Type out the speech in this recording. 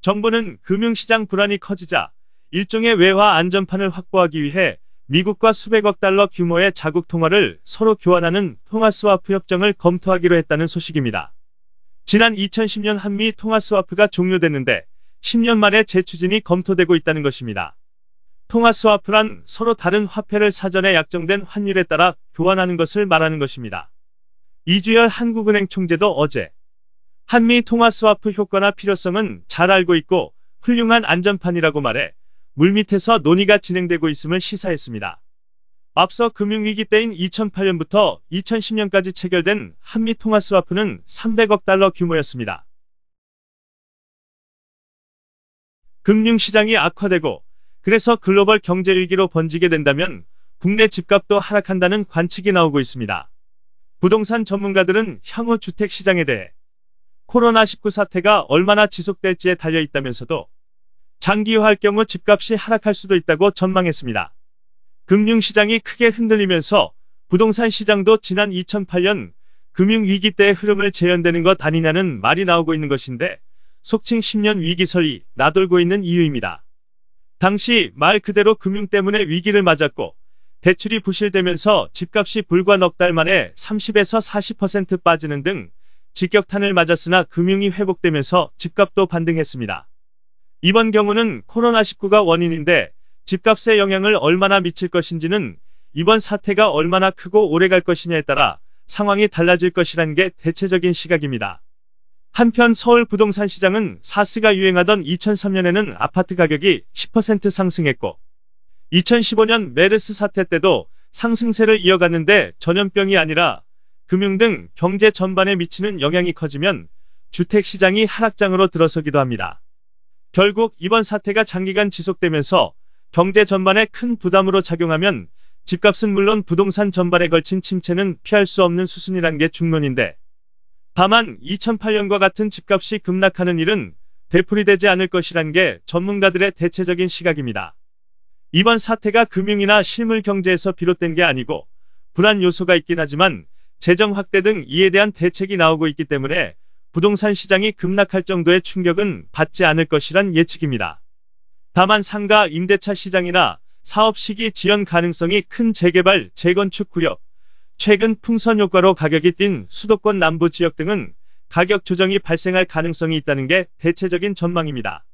정부는 금융시장 불안이 커지자 일종의 외화 안전판을 확보하기 위해 미국과 수백억 달러 규모의 자국 통화를 서로 교환하는 통화스와프 협정을 검토하기로 했다는 소식입니다. 지난 2010년 한미 통화스와프가 종료됐는데 10년 만에 재추진이 검토되고 있다는 것입니다. 통화스와프란 서로 다른 화폐를 사전에 약정된 환율에 따라 교환하는 것을 말하는 것입니다. 이주열 한국은행 총재도 어제 한미 통화스와프 효과나 필요성은 잘 알고 있고 훌륭한 안전판이라고 말해 물밑에서 논의가 진행되고 있음을 시사했습니다. 앞서 금융위기 때인 2008년부터 2010년까지 체결된 한미 통화스와프는 300억 달러 규모였습니다. 금융시장이 악화되고 그래서 글로벌 경제 위기로 번지게 된다면 국내 집값도 하락한다는 관측이 나오고 있습니다. 부동산 전문가들은 향후 주택시장에 대해 코로나19 사태가 얼마나 지속될지에 달려있다면서도 장기화할 경우 집값이 하락할 수도 있다고 전망했습니다. 금융시장이 크게 흔들리면서 부동산 시장도 지난 2008년 금융위기 때의 흐름을 재현되는 것 아니냐는 말이 나오고 있는 것인데 속칭 10년 위기설이 나돌고 있는 이유입니다. 당시 말 그대로 금융 때문에 위기를 맞았고 대출이 부실되면서 집값이 불과 넉 달 만에 30에서 40% 빠지는 등 직격탄을 맞았으나 금융이 회복되면서 집값도 반등했습니다. 이번 경우는 코로나19가 원인인데 집값에 영향을 얼마나 미칠 것인지는 이번 사태가 얼마나 크고 오래 갈 것이냐에 따라 상황이 달라질 것이란 게 대체적인 시각입니다. 한편 서울 부동산 시장은 사스가 유행하던 2003년에는 아파트 가격이 10% 상승했고 2015년 메르스 사태 때도 상승세를 이어갔는데 전염병이 아니라 금융 등 경제 전반에 미치는 영향이 커지면 주택시장이 하락장으로 들어서기도 합니다. 결국 이번 사태가 장기간 지속되면서 경제 전반에 큰 부담으로 작용하면 집값은 물론 부동산 전반에 걸친 침체는 피할 수 없는 수순이란 게 중론인데 다만 2008년과 같은 집값이 급락하는 일은 되풀이되지 않을 것이란 게 전문가들의 대체적인 시각입니다. 이번 사태가 금융이나 실물 경제에서 비롯된 게 아니고 불안 요소가 있긴 하지만 재정 확대 등 이에 대한 대책이 나오고 있기 때문에 부동산 시장이 급락할 정도의 충격은 받지 않을 것이란 예측입니다. 다만 상가 임대차 시장이나 사업 시기 지연 가능성이 큰 재개발, 재건축 구역, 최근 풍선 효과로 가격이 뛴 수도권 남부 지역 등은 가격 조정이 발생할 가능성이 있다는 게 대체적인 전망입니다.